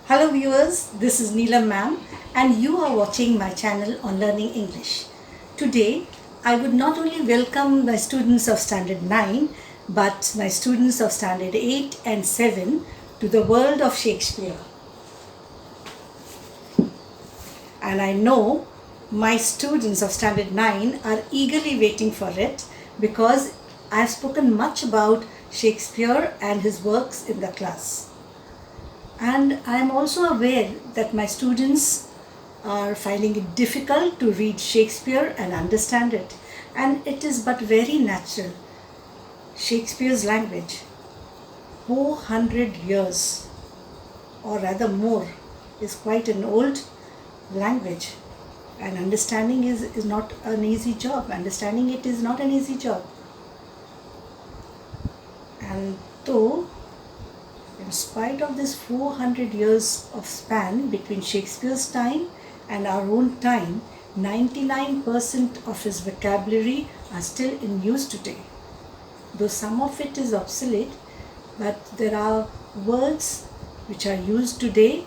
Hello viewers, this is Neelam ma'am and you are watching my channel on Learning English. Today, I would not only welcome my students of Standard 9 but my students of Standard 8 and 7 to the world of Shakespeare. And I know my students of Standard 9 are eagerly waiting for it because I have spoken much about Shakespeare and his works in the class. And I am also aware that my students are finding it difficult to read Shakespeare and understand it. And it is but very natural. Shakespeare's language, 400 years or rather more, is quite an old language. And understanding is not an easy job. Understanding it is not an easy job. And though in spite of this 400 years of span between Shakespeare's time and our own time, 99% of his vocabulary are still in use today. Though some of it is obsolete, but there are words which are used today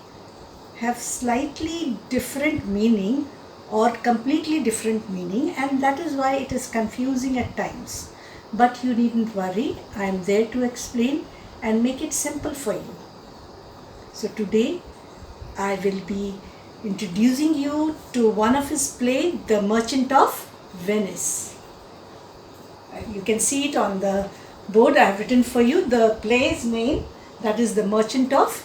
have slightly different meaning or completely different meaning, and that is why it is confusing at times. But you needn't worry, I am there to explain and make it simple for you. So today I will be introducing you to one of his plays, The Merchant of Venice. You can see it on the board. I have written for you the play's name, that is The Merchant of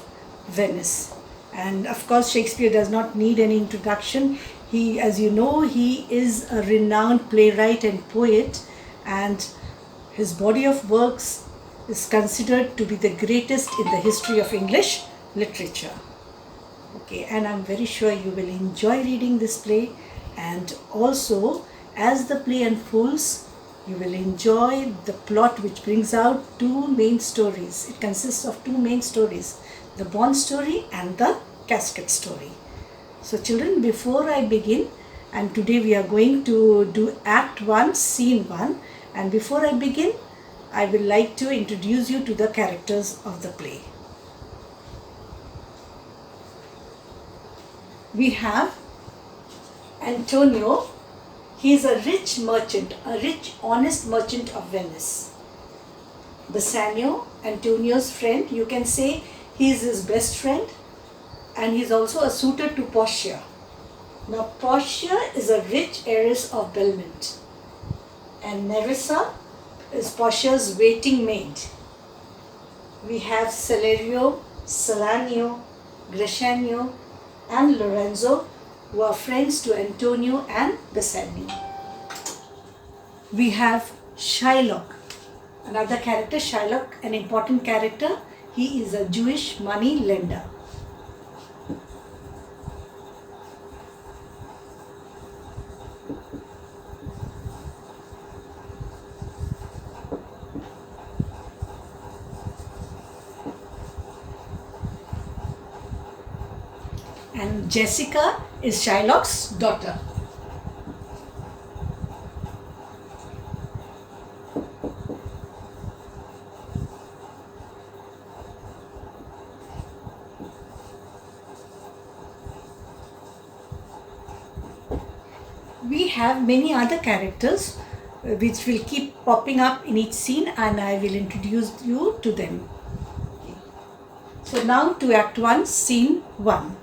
Venice. And of course Shakespeare does not need any introduction. He, as you know, he is a renowned playwright and poet, and his body of works is considered to be the greatest in the history of English literature. Okay, and I'm very sure you will enjoy reading this play, and also as the play unfolds, you will enjoy the plot which brings out two main stories. It consists of two main stories, the Bond story and the Casket story. So children, before I begin, and today we are going to do Act 1, Scene 1, and before I begin, I will like to introduce you to the characters of the play. We have Antonio. He is a rich merchant, a rich, honest merchant of Venice. Bassanio, Antonio's friend, you can say he is his best friend, and he is also a suitor to Portia. Now Portia is a rich heiress of Belmont, and Nerissa is Portia's waiting maid. We have Celerio, Salanio, Grescenio and Lorenzo, who are friends to Antonio and Bassanio. We have Shylock, another character. Shylock, an important character. He is a Jewish money lender. And Jessica is Shylock's daughter. We have many other characters which will keep popping up in each scene, and I will introduce you to them. So now to Act 1, Scene 1.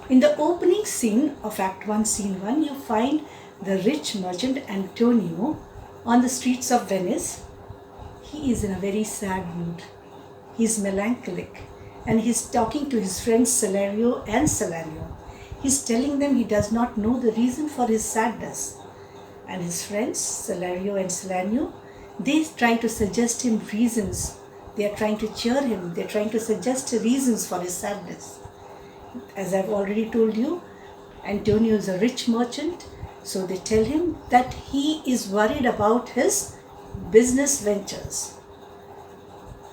In the opening scene of Act 1, Scene 1, you find the rich merchant Antonio on the streets of Venice. He is in a very sad mood. He is melancholic, and he is talking to his friends Celerio and Salanio. He is telling them he does not know the reason for his sadness. And his friends Celerio and Salanio, they try to suggest him reasons. They are trying to cheer him. They are trying to suggest reasons for his sadness. As I've already told you, Antonio is a rich merchant, so they tell him that he is worried about his business ventures.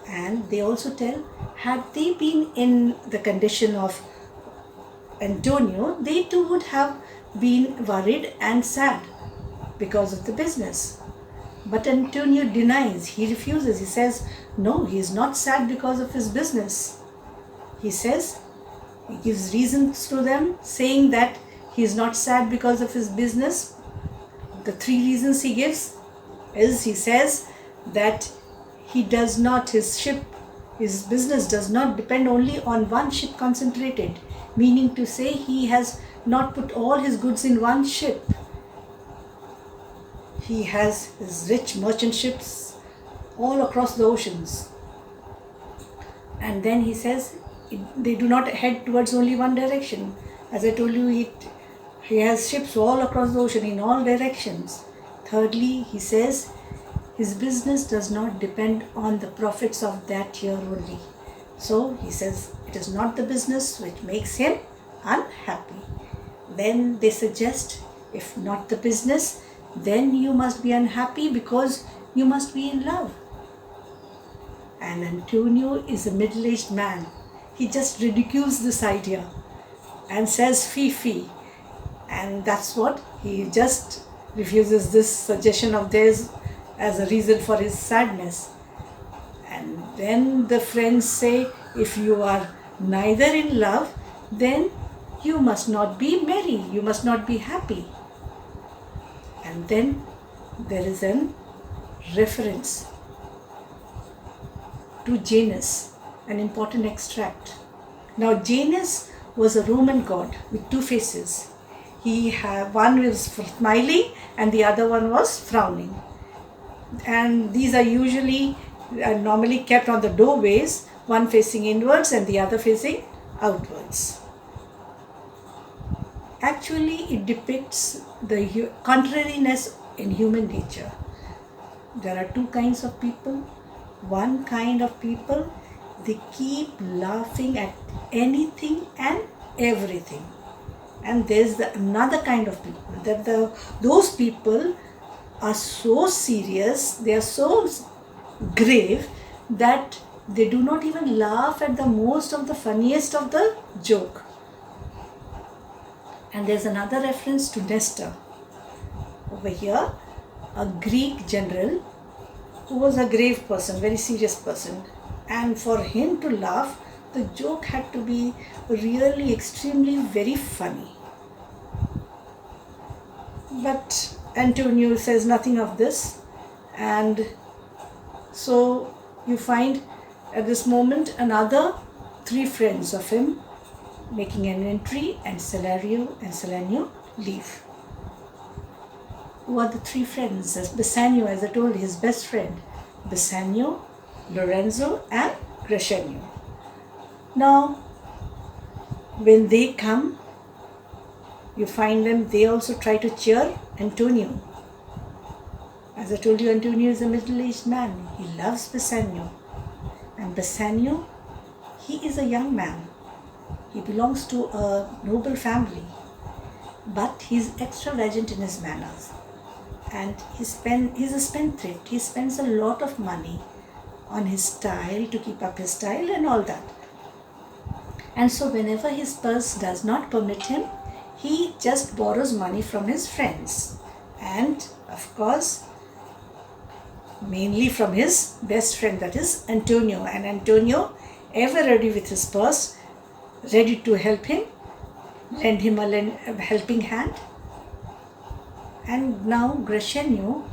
And they also tell, had they been in the condition of Antonio, they too would have been worried and sad because of the business. But Antonio denies, he refuses. He says, no, he is not sad because of his business. he says, he gives reasons to them, saying that he is not sad because of his business. The three reasons he gives is, he says that he does not, his business does not depend only on one ship concentrated, meaning to say he has not put all his goods in one ship. He has his rich merchant ships all across the oceans. And then he says they do not head towards only one direction. As I told you, he has ships all across the ocean in all directions. Thirdly, he says his business does not depend on the profits of that year only. So he says it is not the business which makes him unhappy. Then they suggest, if not the business, then you must be unhappy because you must be in love. And Antonio is a middle-aged man. He just ridicules this idea and says fee. And that's what, he just refuses this suggestion of theirs as a reason for his sadness. And then the friends say, if you are neither in love, then you must not be merry, you must not be happy. And then there is an reference to Janus, an important extract. Now Janus was a Roman god with two faces. One was smiling and the other one was frowning. And these are usually normally kept on the doorways, one facing inwards and the other facing outwards. Actually, it depicts the contrariness in human nature. There are two kinds of people. One kind of people, they keep laughing at anything and everything. And there's another kind of people, that those people are so serious, they are so grave that they do not even laugh at the most of the funniest of the joke. And there's another reference to Nestor. Over here, a Greek general who was a grave person, very serious person. And for him to laugh, the joke had to be really extremely very funny. But Antonio says nothing of this. And so you find at this moment another three friends of him making an entry, and Celario and Selenio leave. Who are the three friends? Bassanio, as I told you, his best friend. Bassanio, Lorenzo and Crescenio. Now, when they come, you find them, they also try to cheer Antonio. As I told you, Antonio is a middle-aged man. He loves Bassanio. And Bassanio, he is a young man. He belongs to a noble family. But he is extravagant in his manners. And he's a spendthrift. He spends a lot of money on his style, to keep up his style and all that. And so whenever his purse does not permit him, he just borrows money from his friends. And of course, mainly from his best friend, that is Antonio. And Antonio, ever ready with his purse, ready to help him, lend him a helping hand. And now Crescenio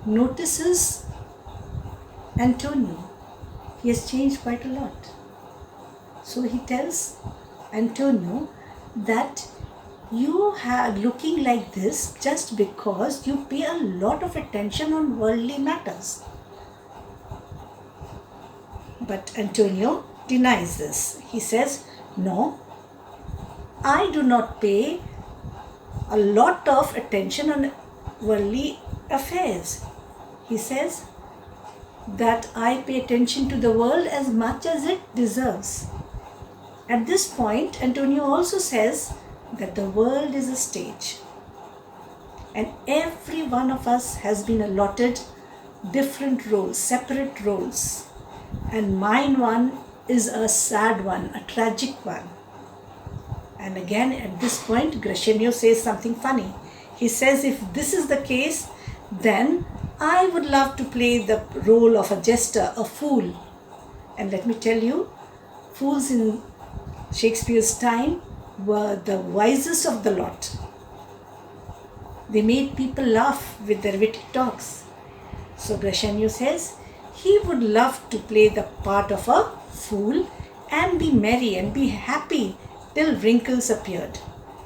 notices Antonio. He has changed quite a lot. So he tells Antonio that you are looking like this just because you pay a lot of attention on worldly matters. But Antonio denies this. He says, no, I do not pay a lot of attention on worldly affairs. He says that I pay attention to the world as much as it deserves. At this point, Antonio also says that the world is a stage. And every one of us has been allotted different roles, separate roles. And mine one is a sad one, a tragic one. And again, at this point, Crescenio says something funny. He says, if this is the case, then I would love to play the role of a jester, a fool. And let me tell you, fools in Shakespeare's time were the wisest of the lot. They made people laugh with their witty talks. So Greshenio says he would love to play the part of a fool and be merry and be happy till wrinkles appeared.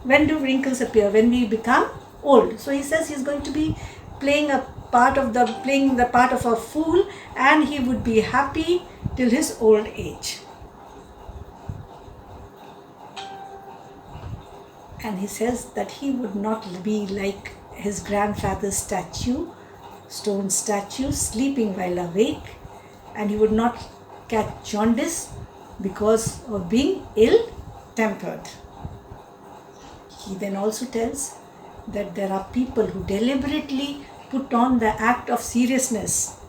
When do wrinkles appear? When we become old. So he says he's going to be playing the part of a fool, and he would be happy till his old age. And he says that he would not be like his grandfather's stone statue, sleeping while awake, and he would not catch jaundice because of being ill-tempered. He then also tells that there are people who deliberately put on the act of seriousness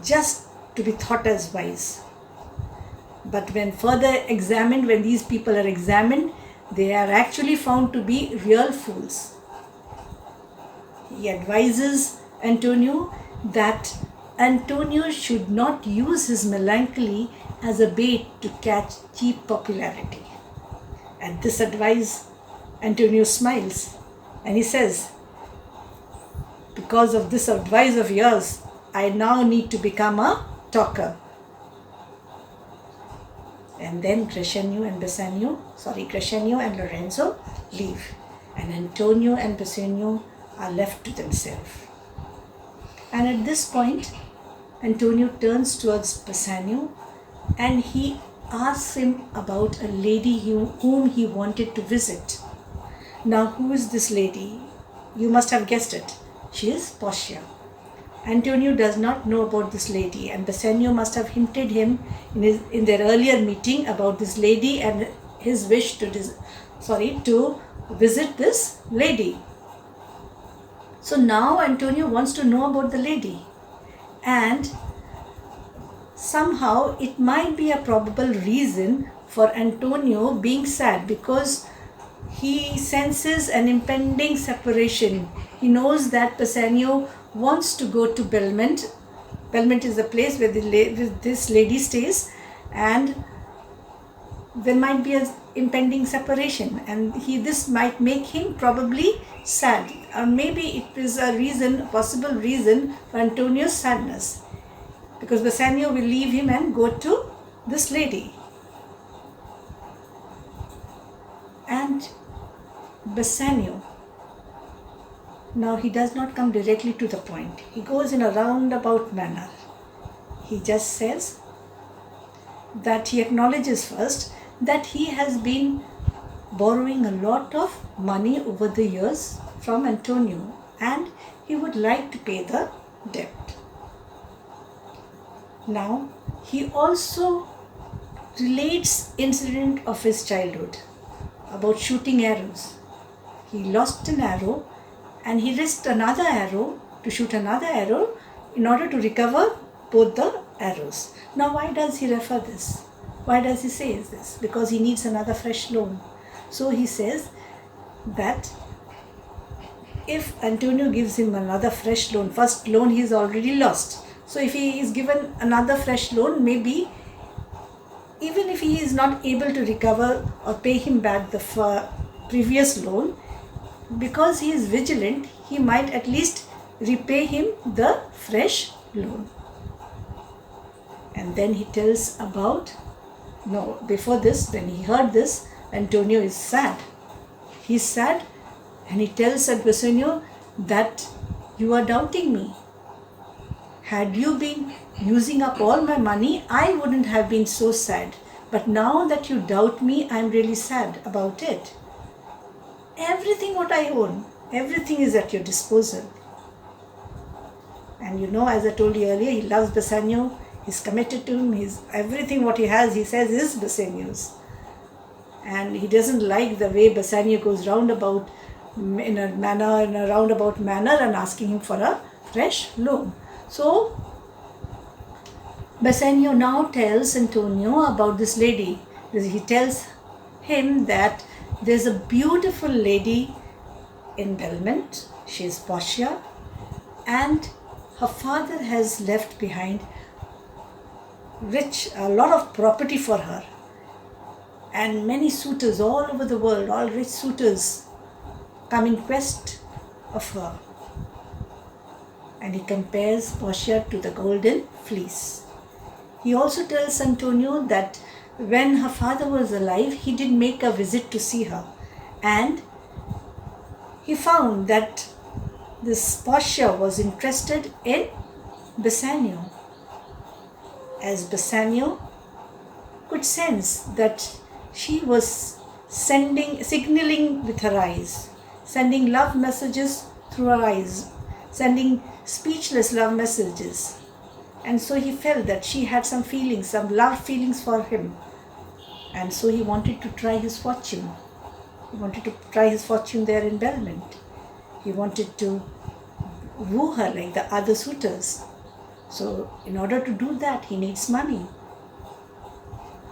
just to be thought as wise. But when these people are examined, they are actually found to be real fools. He advises Antonio that Antonio should not use his melancholy as a bait to catch cheap popularity. At this advice, Antonio smiles and he says, because of this advice of yours, I now need to become a talker. And then Greshenio and Lorenzo leave, and Antonio and Bassanio are left to themselves. And at this point, Antonio turns towards Bassanio and he asks him about a lady whom he wanted to visit. Now, who is this lady? You must have guessed it. She is Portia. Antonio does not know about this lady, and Bassanio must have hinted him in their earlier meeting about this lady and his wish to visit this lady. So now Antonio wants to know about the lady, and somehow it might be a probable reason for Antonio being sad, because he senses an impending separation. He knows that Bassanio wants to go to Belmont. Belmont is the place where this lady stays, and there might be an impending separation, and this might make him probably sad, or maybe it is a possible reason for Antonio's sadness, because Bassanio will leave him and go to this lady. And Bassanio, now he does not come directly to the point. He goes in a roundabout manner. He just says that he acknowledges first that he has been borrowing a lot of money over the years from Antonio, and he would like to pay the debt. Now, he also relates incident of his childhood about shooting arrows. He lost an arrow and he risked another arrow to shoot another arrow in order to recover both the arrows. Now, why does he refer this? Why does he say this? Because he needs another fresh loan. So he says that if Antonio gives him another fresh loan, first loan he is already lost. So if he is given another fresh loan, maybe even if he is not able to recover or pay him back the previous loan, because he is vigilant, he might at least repay him the fresh loan. And then he tells before this, when he heard this, Antonio is sad. He's sad, and he tells Bassanio that you are doubting me. Had you been using up all my money, I wouldn't have been so sad. But now that you doubt me, I'm really sad about it. Everything what I own, everything is at your disposal. And as I told you earlier, he loves Bassanio. He's committed to him. Everything what he has, he says, is Bassanio's. And he doesn't like the way Bassanio goes roundabout in a roundabout manner and asking him for a fresh loan. So Bassanio now tells Antonio about this lady. He tells him that there's a beautiful lady in Belmont. She is Portia, and her father has left behind a lot of property for her. and many suitors all over the world, all rich suitors, come in quest of her. And he compares Portia to the golden fleece. He also tells Antonio that when her father was alive, he did make a visit to see her. And he found that this Portia was interested in Bassanio, as Bassanio could sense that she was signaling with her eyes, sending love messages through her eyes, sending speechless love messages. And so he felt that she had some feelings, some love feelings for him. And so he wanted to try his fortune. He wanted to try his fortune there in Belmont. He wanted to woo her like the other suitors. So in order to do that, he needs money.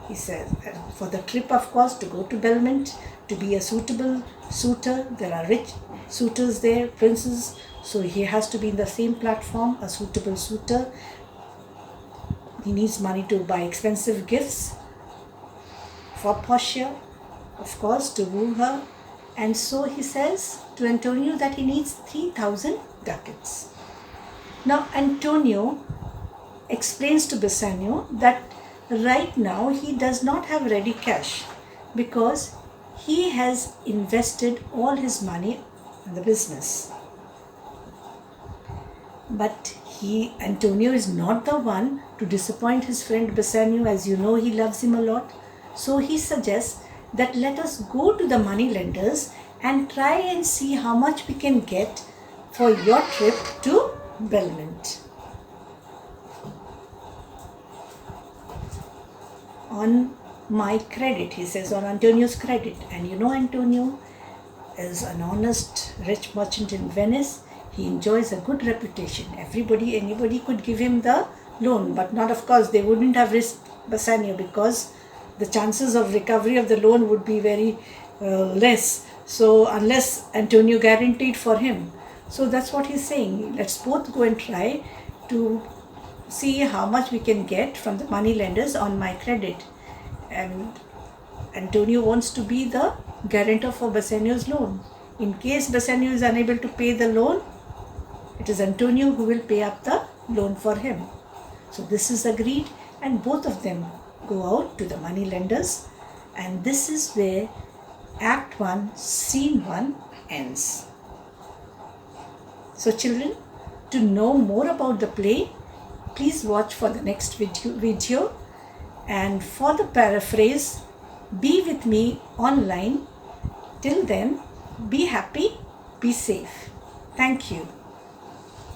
He says, for the trip, of course, to go to Belmont, to be a suitable suitor, there are rich suitors there, princes, so he has to be in the same platform, a suitable suitor. He needs money to buy expensive gifts for Portia, of course, to woo her. And so he says to Antonio that he needs 3,000 ducats. Now Antonio explains to Bassanio that right now he does not have ready cash because he has invested all his money in the business. But Antonio is not the one to disappoint his friend Bassanio. As you know, he loves him a lot. So he suggests that let us go to the money lenders and try and see how much we can get for your trip to Belmont. On my credit, he says, on Antonio's credit. And you know, Antonio is an honest, rich merchant in Venice. He enjoys a good reputation. Anybody could give him the loan, but not, of course, they wouldn't have risked Bassanio because the chances of recovery of the loan would be very less. So unless Antonio guaranteed for him. So that's what he's saying. Let's both go and try to see how much we can get from the money lenders on my credit. And Antonio wants to be the guarantor for Bassanio's loan. In case Bassanio is unable to pay the loan, it is Antonio who will pay up the loan for him. So this is agreed, and both of them go out to the money lenders, and this is where Act 1, Scene 1 ends. So children, to know more about the play, please watch for the next video, and for the paraphrase, be with me online. Till then, be happy, be safe. Thank you.